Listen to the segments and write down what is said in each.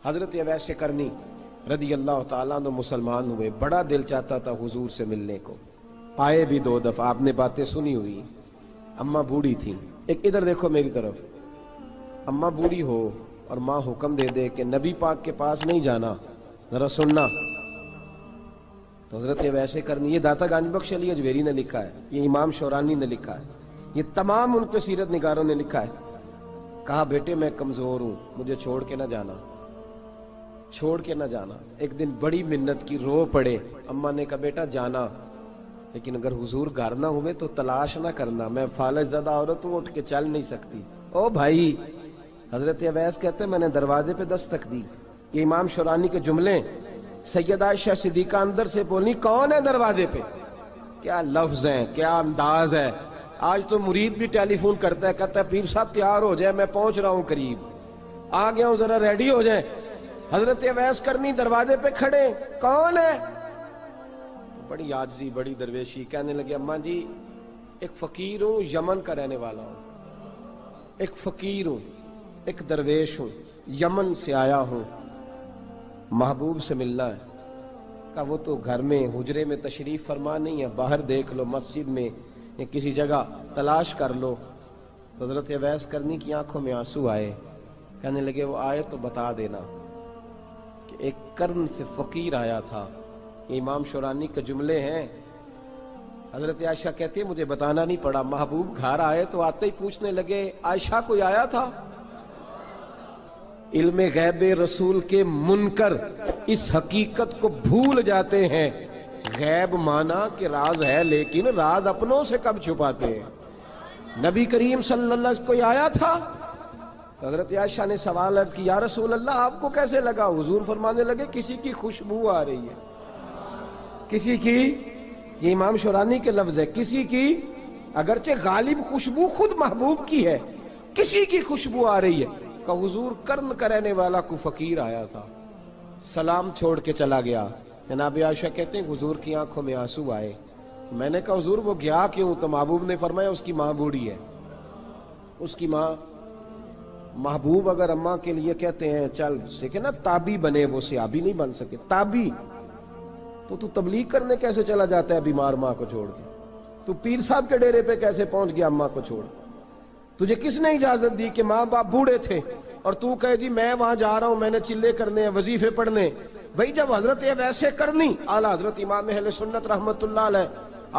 حضرت اویس کرنی رضی اللہ تعالیٰ عنہ مسلمان ہوئے، بڑا دل چاہتا تھا حضور سے ملنے کو، آئے بھی 2 دفعہ، آپ نے باتیں سنی ہوئی، اماں بوڑھی تھی، ایک ادھر دیکھو میری طرف، اماں بوڑھی ہو اور ماں حکم دے دے کہ نبی پاک کے پاس نہیں جانا، ذرا سننا، تو حضرت اویس کرنی، یہ داتا گنج بخش علی اجویری نے لکھا ہے، یہ امام شورانی نے لکھا ہے، یہ تمام ان پہ سیرت نگاروں نے لکھا ہے، کہا بیٹے میں کمزور ہوں، مجھے چھوڑ کے نہ جانا، چھوڑ کے نہ جانا۔ ایک دن بڑی منت کی، رو پڑے، اماں نے کہا بیٹا جانا، لیکن اگر حضور گھر نہ ہوئے تو تلاش نہ کرنا، میں فالج زدہ عورت ہوں، اٹھ کے چل نہیں سکتی۔ او بھائی، حضرت اویس کہتے ہیں میں نے دروازے پہ دستک دی، یہ امام شورانی کے جملے، سیدہ عائشہ صدیقہ اندر سے بولنی کون ہے دروازے پہ؟ کیا لفظ ہیں، کیا انداز ہے! آج تو مرید بھی ٹیلی فون کرتا ہے، کہتا ہے پیر صاحب تیار ہو جائے، میں پہنچ رہا ہوں، قریب آ گیا ہوں، ذرا ریڈی ہو جائیں۔ حضرت اویس کرنی دروازے پہ کھڑے، کون ہے؟ بڑی عاجزی، بڑی درویشی، کہنے لگے اماں جی ایک فقیر ہوں، یمن کا رہنے والا ہوں، ایک فقیر ہوں، ایک درویش ہوں، یمن سے آیا ہوں، محبوب سے ملنا ہے۔ کہا وہ تو گھر میں حجرے میں تشریف فرما نہیں ہے، باہر دیکھ لو، مسجد میں یا کسی جگہ تلاش کر لو۔ تو حضرت اویس کرنی کی آنکھوں میں آنسو آئے، کہنے لگے وہ آئے تو بتا دینا کہ ایک کرن سے فقیر آیا تھا۔ یہ امام شورانی کے جملے ہیں۔ حضرت عائشہ کہتی ہے مجھے بتانا نہیں پڑا، محبوب گھر آئے تو آتے ہی پوچھنے لگے عائشہ کوئی آیا تھا؟ علم غیب رسول کے منکر اس حقیقت کو بھول جاتے ہیں، غیب مانا کہ راز ہے، لیکن راز اپنوں سے کب چھپاتے ہیں؟ نبی کریم صلی اللہ علیہ وسلم کوئی آیا تھا؟ حضرت عائشہ نے سوال عرض کی یا رسول اللہ آپ کو کیسے لگا؟ حضور فرمانے لگے کسی کی خوشبو آ رہی ہے، کسی کی، یہ امام شورانی کے لفظ ہے، کسی کی، اگرچہ غالب خوشبو خود محبوب کی ہے، کسی کی خوشبو آ رہی ہے۔ کہ حضور کرن کا رہنے والا کو فقیر آیا تھا، سلام چھوڑ کے چلا گیا۔ جناب عائشہ کہتے ہیں حضور کی آنکھوں میں آنسو آئے۔ میں نے کہا حضور وہ گیا کیوں؟ تو محبوب نے فرمایا اس کی ماں بوڑھی ہے، اس کی ماں، محبوب اگر اماں کے لیے کہتے ہیں چل دیکھیں نا تابی بنے، وہ صحابی نہیں بن سکے، تابی، تو تبلیغ کرنے کیسے چلا جاتا ہے بیمار ماں کو چھوڑ کے؟ تو پیر صاحب کے ڈیرے پہ کیسے پہنچ گیا اماں کو چھوڑ؟ تجھے کس نے اجازت دی کہ ماں باپ بوڑھے تھے اور تو کہے جی میں وہاں جا رہا ہوں، میں نے چلے کرنے ہیں، وظیفے پڑھنے؟ بھئی جب حضرت اویس کرنی اعلیٰ حضرت امام اہل سنت رحمت اللہ علیہ،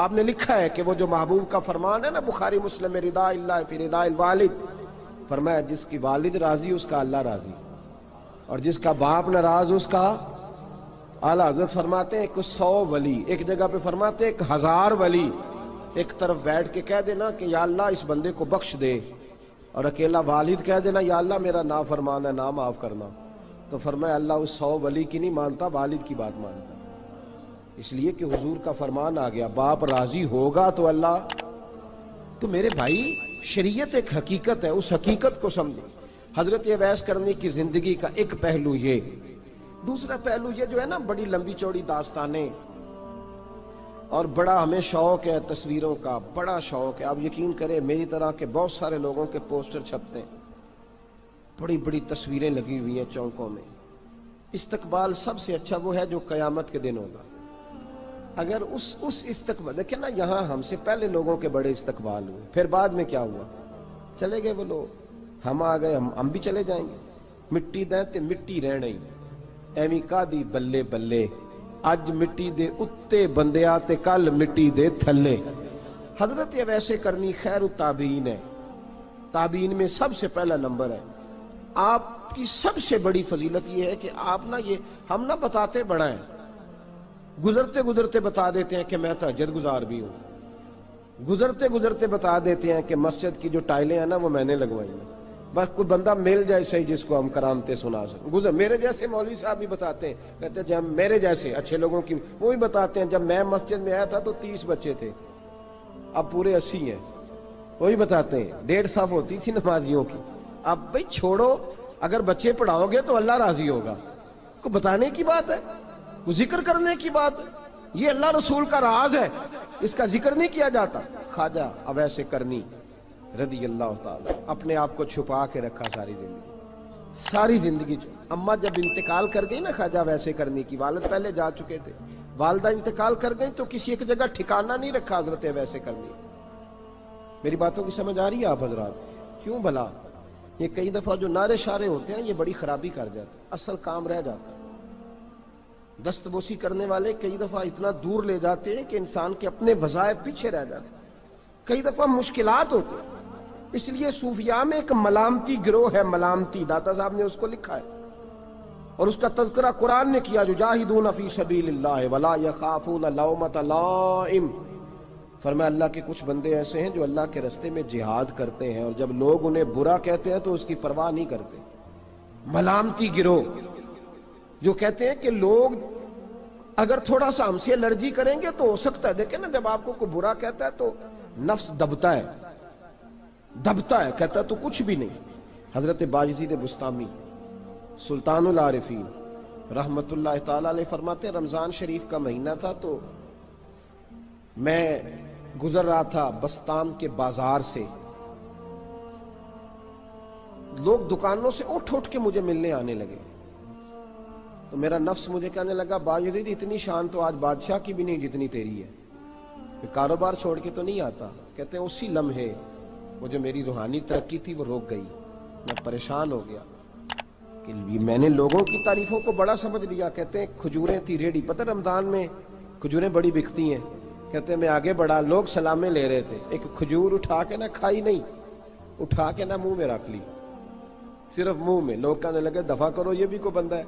آپ نے لکھا ہے کہ وہ جو محبوب کا فرمان ہے نا بخاری مسلم میں، رضا اللہ فی رضا الوالد، فرمایا جس کی والد راضی اس کا اللہ راضی، اور جس کا باپ ناراض اس کا، اعلیٰ حضرت فرماتے ہیں ایک 100 ولی، ایک جگہ پہ فرماتے ہیں 1000 ولی ایک طرف بیٹھ کے کہہ دینا کہ یا اللہ اس بندے کو بخش دے، اور اکیلا والد کہہ دینا یا اللہ میرا نافرمان ہے، نہ معاف کرنا، تو فرمایا اللہ اس 100 ولی کی نہیں مانتا، والد کی بات مانتا، اس لیے کہ حضور کا فرمان آ گیا باپ راضی ہوگا تو اللہ۔ تو میرے بھائی شریعت ایک حقیقت ہے، اس حقیقت کو سمجھیں۔ حضرت اویس کرنی کی زندگی کا ایک پہلو یہ، دوسرا پہلو یہ جو ہے نا بڑی لمبی چوڑی داستانیں، اور بڑا ہمیں شوق ہے تصویروں کا، بڑا شوق ہے، آپ یقین کریں میری طرح کے بہت سارے لوگوں کے پوسٹر چھپتے ہیں، بڑی بڑی تصویریں لگی ہوئی ہیں چوکوں میں۔ استقبال سب سے اچھا وہ ہے جو قیامت کے دن ہوگا۔ اگر اس استقبال دیکھیں نا، یہاں ہم سے پہلے لوگوں کے بڑے استقبال ہوئے، پھر بعد میں کیا ہوا؟ چلے گئے وہ لوگ، ہم آ گئے، ہم بھی چلے جائیں گے۔ مٹی دیں تے مٹی رہنے ہی، ایویں کا دی بلے بلے، اج مٹی دے اتے بندیا تے کل مٹی دے تھلے۔ حضرت اویس کرنی خیر التابعین ہے، تابعین میں سب سے پہلا نمبر ہے۔ آپ کی سب سے بڑی فضیلت یہ ہے کہ آپ نا، یہ ہم نہ بتاتے بڑا ہیں، گزرتے گزرتے بتا دیتے ہیں کہ میں تہجد گزار بھی ہوں، گزرتے گزرتے بتا دیتے ہیں کہ مسجد کی جو ٹائلیں ہیں نا وہ میں نے لگوائی ہیں، بس کوئی بندہ مل جائے صحیح جس کو ہم کرامتیں سنا سکیں۔ میرے جیسے مولوی صاحب بھی بتاتے ہیں، کہتے ہیں جب میرے جیسے اچھے لوگوں کی وہ بھی بتاتے ہیں جب میں مسجد میں آیا تھا تو 30 بچے تھے، اب پورے 80 ہیں، وہی بتاتے ہیں 1.5 صف ہوتی تھی نمازیوں کی، اب بھئی چھوڑو، اگر بچے پڑھاؤ گے تو اللہ راضی ہوگا، کو بتانے کی بات ہے، کو ذکر کرنے کی بات ہے، یہ اللہ رسول کا راز ہے، اس کا ذکر نہیں کیا جاتا۔ خواجہ اویس کرنی رضی اللہ تعالی اپنے آپ کو چھپا کے رکھا ساری زندگی، ساری زندگی اماں جب انتقال کر گئی نا خواجہ ویسے کرنی کی، والد پہلے جا چکے تھے، والدہ انتقال کر گئی تو کسی ایک جگہ ٹھکانہ نہیں رکھا حضرت ویسے کرنی۔ میری باتوں کی سمجھ آ رہی ہے آپ حضرات؟ کیوں بھلا یہ کئی دفعہ جو نعرے شارے ہوتے ہیں یہ بڑی خرابی کر جاتے ہیں، اصل کام رہ جاتا ہے۔ دست بوسی کرنے والے کئی دفعہ اتنا دور لے جاتے ہیں کہ انسان کے اپنے وظائف پیچھے رہ جاتے ہیں، کئی دفعہ مشکلات ہوتے ہیں۔ اس لیے صوفیاء میں ایک ملامتی گروہ ہے، ملامتی، داتا صاحب نے اس کو لکھا ہے اور اس کا تذکرہ قرآن نے کیا، یجاہدون فی سبیل اللہ ولا یخافون لومۃ لائم۔ فرمایا اللہ کے کچھ بندے ایسے ہیں جو اللہ کے راستے میں جہاد کرتے ہیں اور جب لوگ انہیں برا کہتے ہیں تو اس کی پرواہ نہیں کرتے۔ ملامتی گروہ جو کہتے ہیں کہ لوگ اگر تھوڑا سا ہم سے الرجی کریں گے تو ہو سکتا ہے، دیکھیں نا جب آپ کو کوئی برا کہتا ہے تو نفس دبتا ہے، کہتا ہے تو کچھ بھی نہیں۔ حضرت باجزید بستامی سلطان العارفین رحمت اللہ تعالی علیہ فرماتے ہیں رمضان شریف کا مہینہ تھا تو میں گزر رہا تھا بستان کے بازار سے، لوگ دکانوں سے اٹھ اٹھ کے مجھے ملنے آنے لگے تو میرا نفس مجھے کہنے لگا باجزید اتنی شان تو آج بادشاہ کی بھی نہیں جتنی تیری ہے، کہ کاروبار چھوڑ کے تو نہیں آتا۔ کہتے ہیں اسی لمحے وہ جو میری روحانی ترقی تھی وہ روک گئی، میں پریشان ہو گیا کہ میں نے لوگوں کی تعریفوں کو بڑا سمجھ لیا۔ کہتے ہیں کھجوریں تھی ریڈی، پتہ رمضان میں کھجوریں بڑی بکتی ہیں، کہتے ہیں میں آگے بڑھا، لوگ سلامیں لے رہے تھے، ایک کھجور اٹھا کے نہ کھائی نہیں، اٹھا کے نہ منہ میں رکھ لی، صرف منہ میں۔ لوگ کہنے لگے دفع کرو یہ بھی کوئی بندہ ہے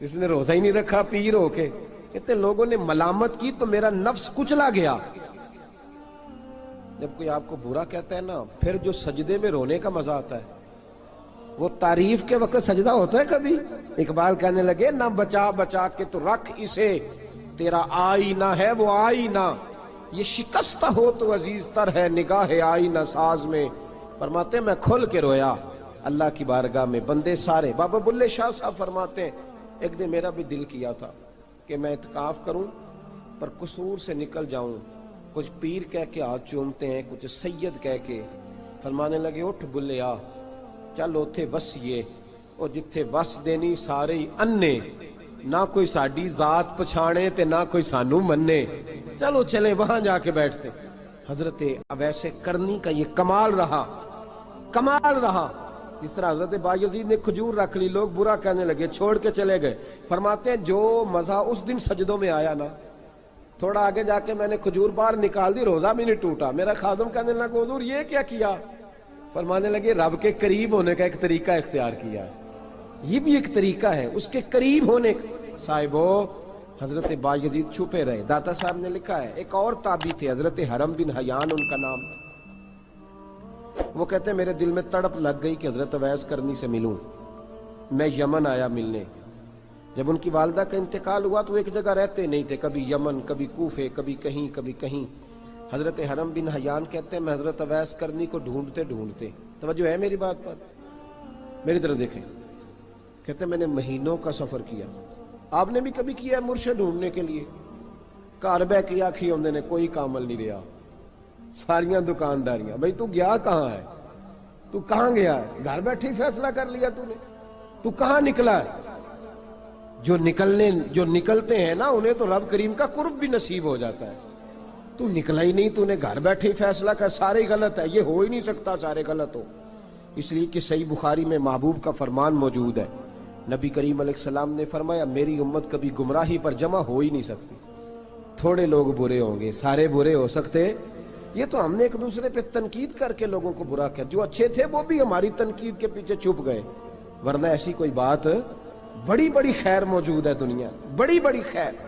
جس نے روزہ ہی نہیں رکھا پیر ہو کے۔ کہتے ہیں لوگوں نے ملامت کی تو میرا نفس کچلا گیا۔ جب کوئی آپ کو برا کہتا ہے نا پھر جو سجدے میں رونے کا مزہ آتا ہے وہ تعریف کے وقت سجدہ ہوتا ہے کبھی؟ اقبال کہنے لگے نہ بچا بچا کے تو رکھ اسے، تیرا آئینہ ہے وہ آئینہ، یہ شکستہ ہو تو عزیز تر ہے نگاہ آئینہ ساز میں۔ فرماتے میں کھل کے رویا اللہ کی بارگاہ میں، بندے سارے۔ بابا بلے شاہ صاحب فرماتے ہیں ایک دن میرا بھی دل کیا تھا کہ میں اعتکاف کروں پر قصور سے نکل جاؤں، کچھ پیر کہہ کے ہاتھ چومتے ہیں، کچھ سید کہہ کے۔ فرمانے لگے اٹھ بلے آ چل اوتھے وسیے اور جتھے وس دینی سارے ہی انے، نہ کوئی ساڈی ذات پچھانے تے نہ کوئی سانو مننے، چلو چلیں وہاں جا کے بیٹھتے۔ حضرت ویسے کرنی کا یہ کمال رہا، جس طرح حضرت بایزید نے کھجور رکھ لی، لوگ برا کہنے لگے، چھوڑ کے چلے گئے۔ فرماتے ہیں جو مزہ اس دن سجدوں میں آیا نا، تھوڑا آگے جا کے میں نے کھجور باہر نکال دی، روزہ بھی نہیں ٹوٹا۔ میرا خادم کہنے لگا حضور یہ کیا کیا؟ فرمانے لگے رب کے قریب ہونے کا ایک طریقہ اختیار کیا ہے، یہ بھی ایک طریقہ ہے اس کے قریب ہونے کا۔ صاحبو حضرت بایزید چھپے رہے۔ داتا صاحب نے لکھا ہے ایک اور تابعی تھے حضرت حرم بن حیان ان کا نام، وہ کہتے ہیں میرے دل میں تڑپ لگ گئی کہ حضرت اویس کرنی سے ملوں۔ میں یمن آیا ملنے، جب ان کی والدہ کا انتقال ہوا تو ایک جگہ رہتے نہیں تھے، کبھی یمن کبھی کوفے کبھی کہیں۔ حضرت حرم بن حیان کہتے ہیں میں حضرت اویس کرنی کو ڈھونڈتے، توجہ ہے میری بات پر، میری طرف دیکھیں، کہتے ہیں میں نے مہینوں کا سفر کیا، آپ نے بھی کبھی کیا ہے مرشد ڈھونڈنے کے لیے؟ گھر بہ کے آکھی ہوندے نے کوئی کامل نہیں رہا، ساریاں دکانداریاں، بھئی تو گیا کہاں ہے؟ تو کہاں گیا ہے؟ گھر بیٹھے ہی فیصلہ کر لیا تو نے، تو کہاں نکلا ہے؟ جو نکلتے ہیں نا انہیں تو رب کریم کا قرب بھی نصیب ہو جاتا ہے۔ تو نکلا ہی نہیں، تو نے گھر بیٹھے ہی فیصلہ کر، سارے غلط ہے، یہ ہو ہی نہیں سکتا سارے غلط ہو۔ اس لیے کہ صحیح بخاری میں محبوب کا فرمان موجود ہے، نبی کریم علیہ السلام نے فرمایا میری امت کبھی گمراہی پر جمع ہو ہی نہیں سکتی، تھوڑے لوگ برے ہوں گے، سارے برے ہو سکتے؟ یہ تو ہم نے ایک دوسرے پہ تنقید کر کے لوگوں کو برا کیا، جو اچھے تھے وہ بھی ہماری تنقید کے پیچھے چھپ گئے، ورنہ ایسی کوئی بات، بڑی بڑی خیر موجود ہے دنیا، بڑی بڑی خیر۔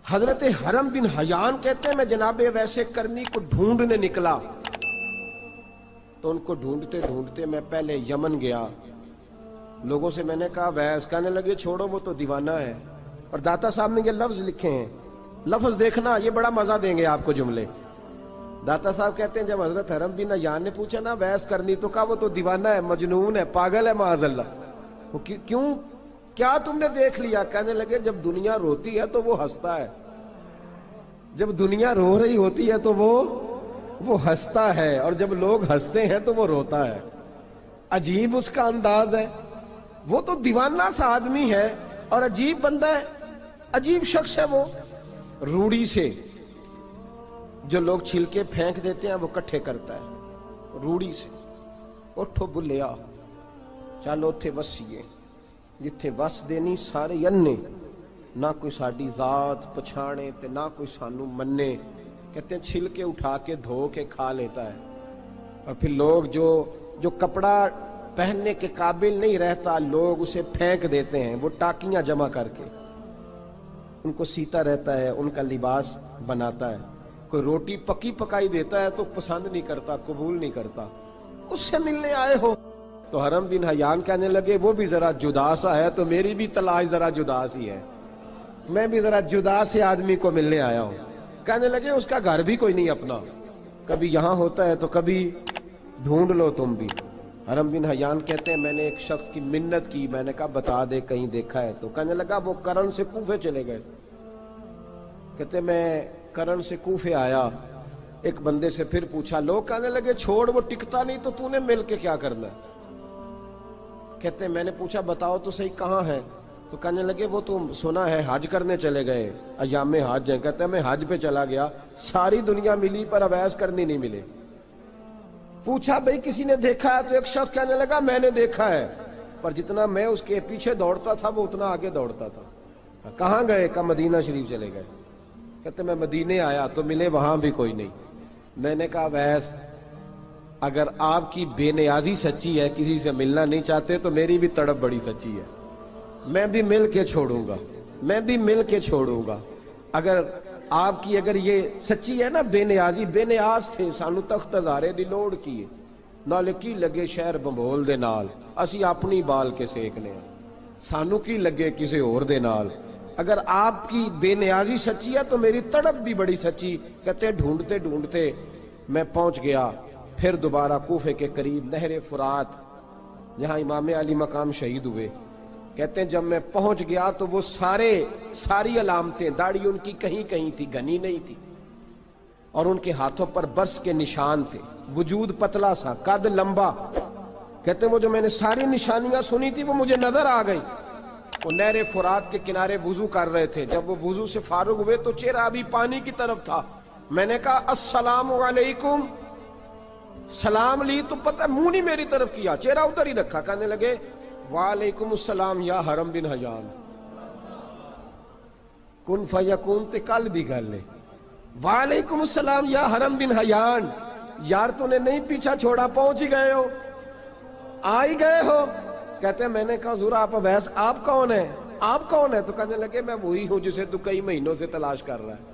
حضرت حرم بن حیان کہتے ہیں میں جناب ویسے کرنی کو ڈھونڈنے نکلا تو ان کو ڈھونڈتے میں پہلے یمن گیا، لوگوں سے میں نے کہا ویس، کہنے لگے چھوڑو وہ تو دیوانہ ہے۔ اور داتا صاحب نے یہ لفظ لکھے ہیں، لفظ دیکھنا یہ بڑا مزہ دیں گے آپ کو جملے۔ داتا صاحب کہتے ہیں جب حضرت حرم بن حیان نے پوچھا نا ویس کرنی، تو کہا وہ تو دیوانہ ہے، مجنون ہے، پاگل ہے معاذ اللہ۔ کیوں؟ کیا تم نے دیکھ لیا؟ کہنے لگے جب دنیا روتی ہے تو وہ ہنستا ہے، جب دنیا رو رہی ہوتی ہے تو وہ ہنستا ہے، اور جب لوگ ہنستے ہیں تو وہ روتا ہے۔ عجیب اس کا انداز ہے، وہ تو دیوانہ سا آدمی ہے اور عجیب بندہ ہے، عجیب شخص ہے وہ۔ روڑی سے جو لوگ چھلکے پھینک دیتے ہیں وہ کٹھے کرتا ہے، روڑی سے۔ اٹھو بلیا چلو تھے وسیے جتھے وس دینی سارے ینے، نہ کوئی ساڈی ذات پچھانے تے نہ کوئی سانو منے۔ کہتے ہیں چھلکے اٹھا کے دھو کے کھا لیتا ہے، اور پھر لوگ جو کپڑا پہننے کے قابل نہیں رہتا لوگ اسے پھینک دیتے ہیں، وہ ٹاکیاں جمع کر کے ان کو سیتا رہتا ہے، ان کا لباس بناتا ہے۔ کوئی روٹی پکی پکائی دیتا ہے تو پسند نہیں کرتا، قبول نہیں کرتا، اس سے ملنے آئے ہو۔ تو حرم بن حیان کہنے لگے وہ بھی ذرا جدا سا ہے تو میری بھی تلاش ذرا جدا سی ہے، میں بھی ذرا جدا سے آدمی کو ملنے آیا ہوں۔ کہنے لگے اس کا گھر بھی کوئی نہیں اپنا، کبھی یہاں ہوتا ہے تو کبھی ڈھونڈ لو تم بھی۔ حرم بن حیان کہتے ہیں میں نے ایک شخص کی منت کی، میں نے کہا بتا دے کہیں دیکھا ہے تو۔ کہنے لگا وہ کرن سے کوفے چلے گئے۔ کہتے میں کرن سے کوفے آیا، ایک بندے سے پھر پوچھا، لوگ کہنے لگے چھوڑ وہ ٹکتا نہیں تو نے مل کے کیا کرنا ہے۔ کہتے میں نے پوچھا بتاؤ تو صحیح کہاں ہے، تو کہنے لگے وہ تو سنا ہے حج کرنے چلے گئے، ایام حج ہیں۔ کہتے ہیں میں حج پہ چلا گیا، ساری دنیا ملی پر اویس کرنی نہیں ملے۔ پوچھا بھئی کسی نے دیکھا ہے، تو ایک شخص کہنے لگا میں نے دیکھا ہے، پر جتنا میں اس کے پیچھے دوڑتا تھا وہ اتنا آگے دوڑتا تھا۔ کہاں گئے؟ کہ مدینہ شریف چلے گئے۔ کہتے میں مدینے آیا تو ملے وہاں بھی کوئی نہیں۔ میں نے کہا ویس اگر آپ کی بے نیازی سچی ہے، کسی سے ملنا نہیں چاہتے، تو میری بھی تڑپ بڑی سچی ہے، میں بھی مل کے چھوڑوں گا، میں بھی مل کے چھوڑوں گا۔ اگر آپ کی اگر یہ سچی ہے نا بے نیازی، بے نیاز تھے، سانو تخت ہزارے دی لوڑ کیے، نالے کی لگے شہر بمبول دے نال، اسی اپنی بال کے سیکنے ہیں، سانو کی لگے کسی اور دے نال۔ اگر آپ کی بے نیازی سچی ہے تو میری تڑپ بھی بڑی سچی۔ کہتے ہیں ڈھونڈتے ڈھونڈتے میں پہنچ گیا، پھر دوبارہ کوفے کے قریب نہر فرات جہاں امام علی مقام شہید ہوئے۔ کہتے ہیں جب میں پہنچ گیا تو وہ ساری علامتیں، داڑھی ان کی کہیں کہیں تھی، گھنی نہیں تھی، اور ان کے ہاتھوں پر برس کے نشان تھے، وجود پتلا سا، قد لمبا۔ کہتے ہیں وہ جو میں نے ساری نشانیاں سنی تھی وہ مجھے نظر آ گئی۔ وہ نہر فرات کے کنارے وضو کر رہے تھے، جب وہ وضو سے فارغ ہوئے تو چہرہ ابھی پانی کی طرف تھا۔ میں نے کہا السلام علیکم، سلام لی تو پتہ منہ نہیں میری طرف کیا، چہرہ ادھر ہی رکھا۔ کہنے لگے وعلیکم السلام یا حرم بن حیان، کن فیکون تے کل دی گل ہے۔ وعلیکم السلام یا حرم بن حیان، یار تو نے نہیں پیچھا چھوڑا، پہنچ ہی گئے ہو، آ ہی گئے ہو۔ کہتے ہیں میں نے کہا حضور آپ ویس آپ کون ہیں، آپ کون ہیں؟ تو کہنے لگے میں وہی ہوں جسے تو کئی مہینوں سے تلاش کر رہا ہے۔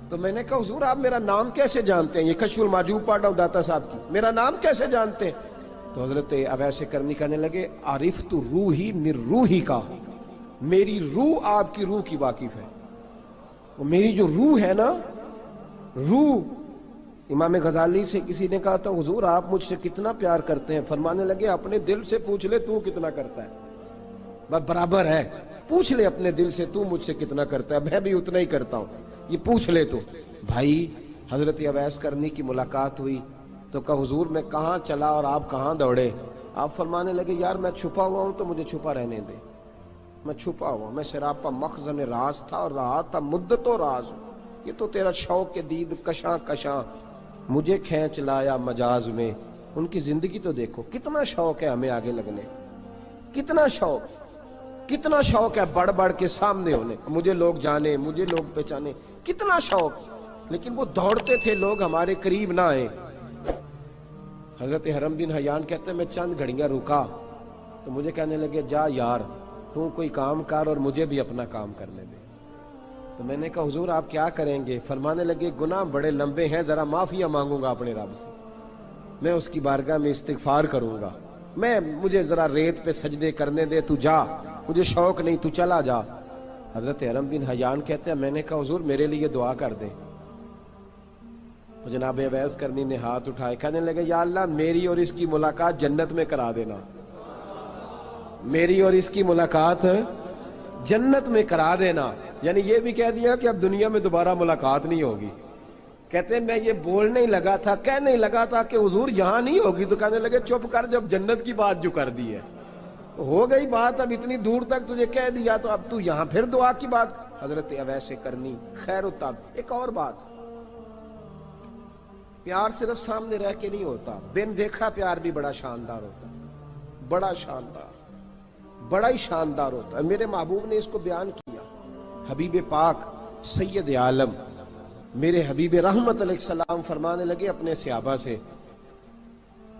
تو میں نے کہا حضور آپ میرا نام کیسے جانتے ہیں؟ یہ کشف المحجوب پڑھ رہا ہوں داتا صاحب کی، میرا نام کیسے جانتے ہیں؟ تو حضرت اویس کرنی کہنے لگے عرفت روحی من روحی کا، میری روح آپ کی روح کی واقف ہے۔ وہ میری جو روح ہے نا، روح۔ امام غزالی سے کسی نے کہا تھا حضور آپ مجھ سے کتنا پیار کرتے ہیں؟ فرمانے لگے اپنے دل سے پوچھ لے تو کتنا کرتا ہے، بس برابر ہے، پوچھ لے اپنے دل سے تو مجھ سے کتنا کرتا ہے، میں بھی اتنا ہی کرتا ہوں، یہ پوچھ لے تو۔ بھائی حضرت اویس کرنی کی ملاقات ہوئی تو کہا حضور میں کہاں چلا اور آپ کہاں دوڑے؟ آپ فرمانے لگے یار میں چھپا ہوا ہوں تو مجھے چھپا رہنے دے، میں چھپا ہوا، میں سراپا مخزن راز تھا اور رہا تھا مدت و راز۔ یہ تو تیرا شوق کے دید کشاں کشاں مجھے کھینچ لایا مجاز میں۔ ان کی زندگی تو دیکھو، کتنا شوق ہے ہمیں آگے لگنے، کتنا شوق ہے بڑھ بڑھ کے سامنے ہونے، مجھے لوگ جانے، مجھے لوگ پہچانے، کتنا شوق، لیکن وہ دوڑتے تھے لوگ ہمارے قریب نہ آئے۔ حضرت حرم بن حیان کہتے ہیں میں چند گھڑیاں رکا تو مجھے کہنے لگے جا یار تو کوئی کام کر اور مجھے بھی اپنا کام کرنے دے۔ تو میں نے کہا حضور آپ کیا کریں گے؟ فرمانے لگے گناہ بڑے لمبے ہیں، ذرا معافیاں مانگوں گا اپنے رب سے، میں اس کی بارگاہ میں استغفار کروں گا، مجھے ذرا ریت پہ سجدے کرنے دے، تو جا، مجھے شوق نہیں، تو چلا جا۔ حضرت حرم بن حیان کہتے ہیں میں نے کہا حضور میرے لیے دعا کر دیں۔ تو جناب اویس کرنی نے ہاتھ اٹھائے، کہنے لگے یا اللہ میری اور اس کی ملاقات جنت میں کرا دینا، میری اور اس کی ملاقات جنت میں کرا دینا۔ یعنی یہ بھی کہہ دیا کہ اب دنیا میں دوبارہ ملاقات نہیں ہوگی۔ کہتے ہیں میں یہ بولنے ہی لگا تھا، کہنے ہی لگا تھا کہ حضور یہاں نہیں ہوگی، تو کہنے لگے چپ کر، جب جنت کی بات جو کر دی ہے ہو گئی بات، اب اتنی دور تک تجھے کہہ دیا تو اب تو یہاں پھر دعا کی بات۔ حضرت اویس کرنی خیر التاب۔ ایک اور بات، پیار صرف سامنے رہ کے نہیں ہوتا، بن دیکھا پیار بھی بڑا شاندار ہوتا، بڑا شاندار، بڑا ہی شاندار ہوتا ہے۔ میرے محبوب نے اس کو بیان کیا، حبیب پاک سید عالم میرے حبیب رحمت علیہ السلام فرمانے لگے اپنے صحابہ سے،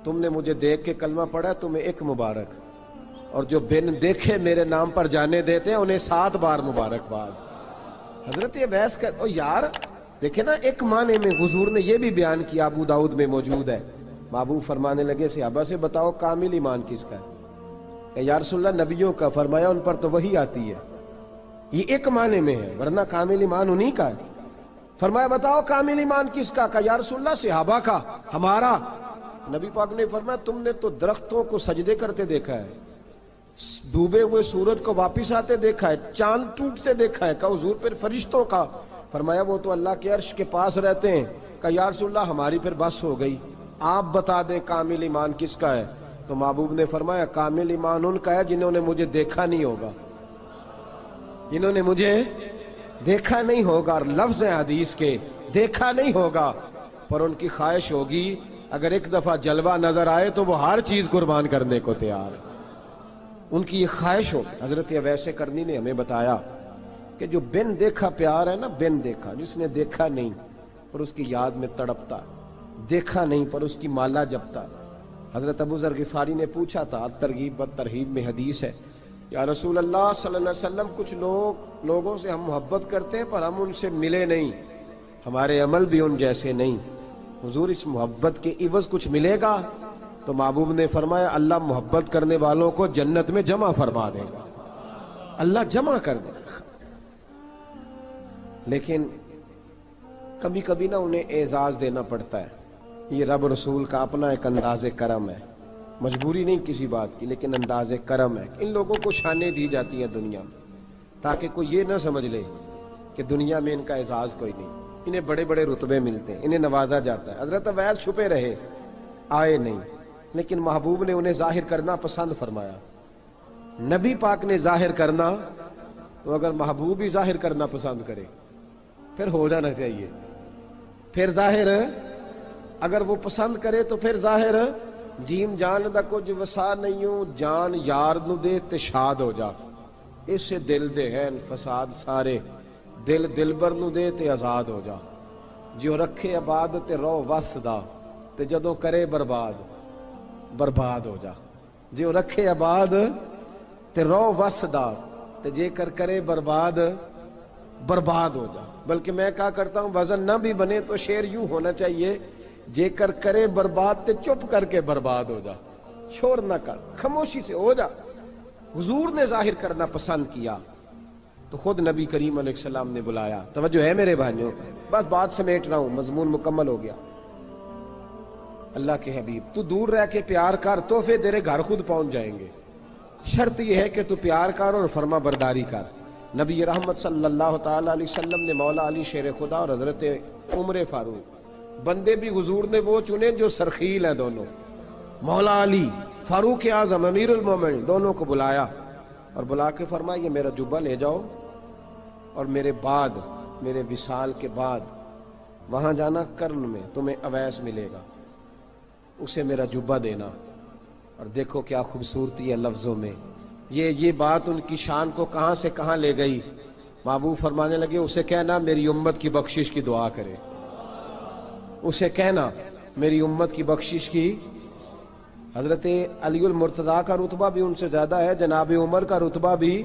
تم نے مجھے دیکھ کے کلمہ پڑھا، تمہیں ایک مبارک، اور جو بن دیکھے میرے نام پر جانے دیتے ہیں انہیں 7 بار مبارکباد۔ حضرت اویس کا یار دیکھیں نا، ایک معنی میں حضور نے یہ بھی بیان کیا، ابو داؤد میں موجود ہے۔ محبوب فرمانے لگے صحابہ سے، بتاؤ کامل ایمان کس کا ہے؟ کہ یا رسول اللہ نبیوں کا۔ فرمایا ان پر تو وہی آتی ہے، یہ ایک معنی میں ہے، ورنہ کامل ایمان انہی کا ہے۔ فرمایا بتاؤ کامل ایمان کس کا؟ کہ یا رسول اللہ صحابہ کا، ہمارا۔ نبی پاک نے فرمایا تم نے تو درختوں کو سجدے کرتے دیکھا ہے، ڈوبے ہوئے سورج کو واپس آتے دیکھا ہے، چاند ٹوٹتے دیکھا ہے۔ کہ حضور پھر فرشتوں کا؟ فرمایا وہ تو اللہ کے عرش کے پاس رہتے ہیں۔ کہ یا رسول اللہ ہماری پھر بس ہو گئی، آپ بتا دیں کامل ایمان کس کا ہے؟ تو محبوب نے فرمایا کامل ایمان ان کا ہے جنہوں نے مجھے دیکھا نہیں ہوگا، جنہوں نے مجھے دیکھا نہیں ہوگا، اور لفظ حدیث کے دیکھا نہیں ہوگا، پر ان کی خواہش ہوگی اگر ایک دفعہ جلوہ نظر آئے تو وہ ہر چیز قربان کرنے کو تیار ہے، ان کی یہ خواہش ہو۔ حضرت اویس کرنی نے ہمیں بتایا کہ جو بن دیکھا پیار ہے نا، بن دیکھا، جس نے دیکھا نہیں پر اس کی یاد میں تڑپتا، دیکھا نہیں پر اس کی مالا جپتا۔ حضرت ابو ذر غفاری نے پوچھا تھا، ترغیب و ترہیب میں حدیث ہے، یا رسول اللہ صلی اللہ علیہ وسلم کچھ لوگوں سے ہم محبت کرتے ہیں پر ہم ان سے ملے نہیں، ہمارے عمل بھی ان جیسے نہیں، حضور اس محبت کے عوض کچھ ملے گا؟ تو محبوب نے فرمایا اللہ محبت کرنے والوں کو جنت میں جمع فرما دے گا، اللہ جمع کر دے گا۔ لیکن کبھی کبھی نا انہیں اعزاز دینا پڑتا ہے، یہ رب رسول کا اپنا ایک انداز کرم ہے، مجبوری نہیں کسی بات کی، لیکن انداز کرم ہے۔ ان لوگوں کو شانیں دی جاتی ہیں دنیا میں تاکہ کوئی یہ نہ سمجھ لے کہ دنیا میں ان کا اعزاز کوئی نہیں، انہیں بڑے بڑے رتبے ملتے ہیں، انہیں نوازا جاتا ہے۔ حضرت اویس چھپے رہے، آئے نہیں، لیکن محبوب نے انہیں ظاہر کرنا پسند فرمایا۔ نبی پاک نے ظاہر کرنا، تو اگر محبوب ہی ظاہر کرنا پسند کرے پھر ہو جانا چاہیے، پھر ظاہر اگر وہ پسند کرے تو پھر ظاہر جیم جان دا کچھ وسا نہیں، جان یار نو دے تے شاد ہو جا، اس سے دل دے ہیں فساد سارے، دل دلبر نو دے تے آزاد ہو جا، جو رکھے آباد تے رو وس دا تے جدوں کرے برباد برباد ہو جا، جو رکھے آباد تے رو وس دا تے جے کر کرے برباد برباد ہو جا۔ بلکہ میں کہا کرتا ہوں وزن نہ بھی بنے تو شعر یوں ہونا چاہیے، جے کر کرے برباد تے چپ کر کے برباد ہو جا، شور نہ کر، خاموشی سے ہو جا۔ حضور نے ظاہر کرنا پسند کیا تو خود نبی کریم علیہ السلام نے بلایا۔ توجہ ہے میرے بھائیوں، بس بات سمیٹ رہا ہوں، مضمون مکمل ہو گیا۔ اللہ کے حبیب تو دور رہ کے پیار کر، تحفے تیرے گھر خود پہنچ جائیں گے، شرط یہ ہے کہ تو پیار کر اور فرما برداری کر۔ نبی رحمت صلی اللہ تعالی علیہ وسلم نے مولا علی شیر خدا اور حضرت عمر فاروق، بندے بھی حضور نے وہ چنے جو سرخیل ہیں دونوں، مولا علی فاروق اعظم امیر المومنین، دونوں کو بلایا اور بلا کے فرمایا یہ میرا جبہ لے جاؤ اور میرے بعد، میرے وصال کے بعد وہاں جانا کرن میں تمہیں اویس ملے گا، اسے میرا جبہ دینا۔ اور دیکھو کیا خوبصورتی ہے لفظوں میں، یہ بات ان کی شان کو کہاں سے کہاں لے گئی۔ محبوب فرمانے لگے اسے کہنا میری امت کی بخشش کی دعا کرے، اسے کہنا میری امت کی بخشش کی۔ حضرت علی المرتضیٰ کا رتبہ بھی ان سے زیادہ ہے، جناب عمر کا رتبہ بھی،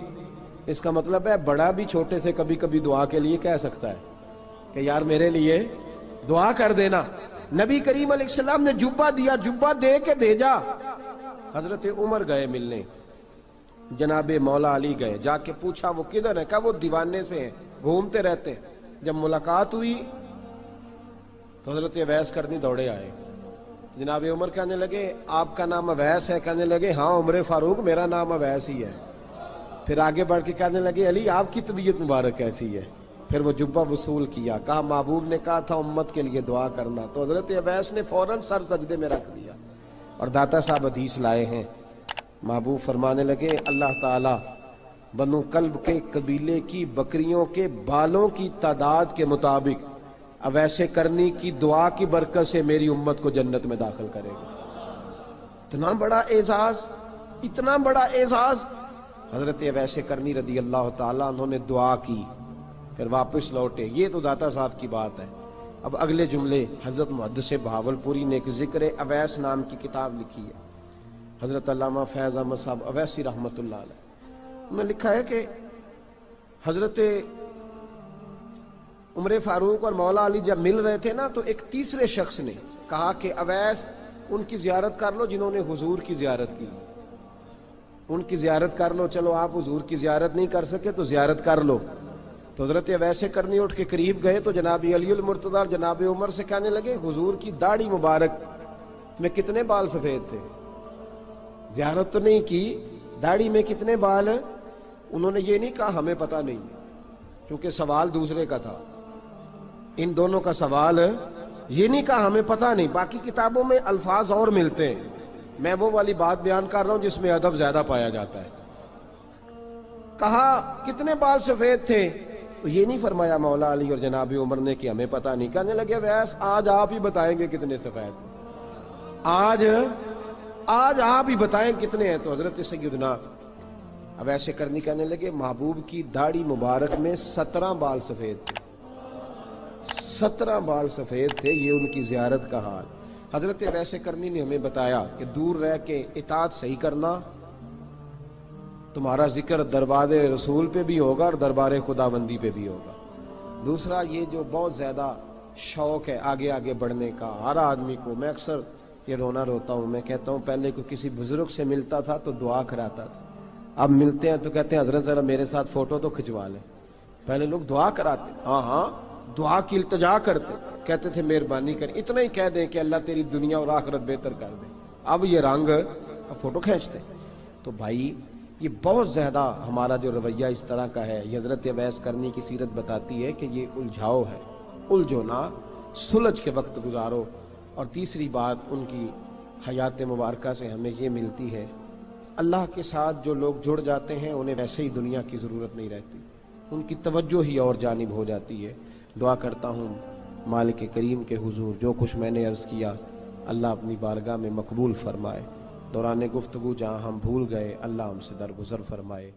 اس کا مطلب ہے بڑا بھی چھوٹے سے کبھی کبھی دعا کے لیے کہہ سکتا ہے کہ یار میرے لیے دعا کر دینا۔ نبی کریم علیہ السلام نے جبہ دیا، جبہ دے کے بھیجا۔ حضرت عمر گئے ملنے، جناب مولا علی گئے، جا کے پوچھا وہ کدھر ہے؟ کہا وہ دیوانے سے ہیں، گھومتے رہتے ہیں۔ جب ملاقات ہوئی تو حضرت اویس کرنی دوڑے آئے، جناب عمر کہنے لگے آپ کا نام اویس ہے؟ کہنے لگے ہاں عمر فاروق میرا نام اویس ہی ہے۔ پھر آگے بڑھ کے کہنے لگے علی آپ کی طبیعت مبارک کیسی ہے؟ پھر وہ جبہ وصول کیا، کہا محبوب نے کہا تھا امت کے لیے دعا کرنا، تو حضرت اویس نے فوراً سر سجدے میں رکھ دیا اور داتا صاحب حدیث لائے ہیں۔ محبوب فرمانے لگے اللہ تعالی بنو کلب کے قبیلے کی بکریوں کے بالوں کی تعداد کے مطابق اویس کرنی کی دعا کی برکت سے میری امت کو جنت میں داخل کرے گا۔ اتنا بڑا اعزاز، اتنا بڑا اعزاز۔ حضرت اویس کرنی رضی اللہ تعالیٰ انہوں نے دعا کی، پھر واپس لوٹے۔ یہ تو داتا صاحب کی بات ہے۔ اب اگلے جملے حضرت محدث بہاولپوری نے ایک ذکر اویس نام کی کتاب لکھی ہے، حضرت علامہ فیض احمد صاحب اویسی رحمۃ اللہ علیہ۔ انہوں نے لکھا ہے کہ حضرت عمر فاروق اور مولا علی جب مل رہے تھے نا، تو ایک تیسرے شخص نے کہا کہ اویس ان کی زیارت کر لو جنہوں نے حضور کی زیارت کی، ان کی زیارت کر لو، چلو آپ حضور کی زیارت نہیں کر سکے تو زیارت کر لو۔ تو حضرت اویس کرنی اٹھ کے قریب گئے تو جناب علی المرتضیٰ اور جناب عمر سے کہنے لگے حضور کی داڑھی مبارک میں کتنے بال سفید تھے؟ زیارت تو نہیں کی، داڑھی میں کتنے بال؟ انہوں نے یہ نہیں کہا ہمیں پتہ نہیں، کیونکہ سوال دوسرے کا تھا۔ ان دونوں کا سوال یہ نہیں کہا ہمیں پتہ نہیں، باقی کتابوں میں الفاظ اور ملتے ہیں، میں وہ والی بات بیان کر رہا ہوں جس میں ادب زیادہ پایا جاتا ہے۔ کہا کتنے بال سفید تھے؟ تو یہ نہیں فرمایا مولا علی اور جناب عمر نے کہ ہمیں پتہ نہیں، کہنے لگے ویس آج آپ ہی بتائیں گے کتنے سفید تھے، آج آپ ہی بتائیں کتنے ہیں۔ تو حضرت سیدنا اویس کرنی کہنے لگے محبوب کی داڑھی مبارک میں 17 بال سفید تھے، 17 بال سفید تھے، یہ ان کی زیارت کا حال۔ حضرت اویس کرنی نے ہمیں بتایا کہ دور رہ کے اطاعت صحیح کرنا، تمہارا ذکر دربار رسول پہ بھی ہوگا اور دربار خداوندی پہ بھی ہوگا۔ دوسرا یہ جو بہت زیادہ شوق ہے آگے آگے بڑھنے کا ہر آدمی کو، میں اکثر یہ روتا ہوں، میں کہتا ہوں پہلے کوئی کسی بزرگ سے ملتا تھا تو دعا کراتا تھا، اب ملتے ہیں تو کہتے ہیں حضرت ذرا میرے ساتھ فوٹو تو کھنچوا لیں۔ پہلے لوگ دعا کراتے، ہاں دعا کی التجا کرتے، کہتے تھے مہربانی کر، اتنا ہی کہہ دیں کہ اللہ تیری دنیا اور آخرت بہتر کر دے، اب یہ رنگ اب فوٹو کھینچتے۔ تو بھائی یہ بہت زیادہ ہمارا جو رویہ اس طرح کا ہے، یہ حضرت اویس کرنی کی سیرت بتاتی ہے کہ یہ الجھاؤ ہے، الجھو نہ، سلجھ کے وقت گزارو۔ اور تیسری بات ان کی حیات مبارکہ سے ہمیں یہ ملتی ہے، اللہ کے ساتھ جو لوگ جڑ جاتے ہیں انہیں ویسے ہی دنیا کی ضرورت نہیں رہتی، ان کی توجہ ہی اور جانب ہو جاتی ہے۔ دعا کرتا ہوں مالک کریم کے حضور جو کچھ میں نے عرض کیا اللہ اپنی بارگاہ میں مقبول فرمائے، دوران گفتگو جہاں ہم بھول گئے اللہ ہم سے درگزر فرمائے۔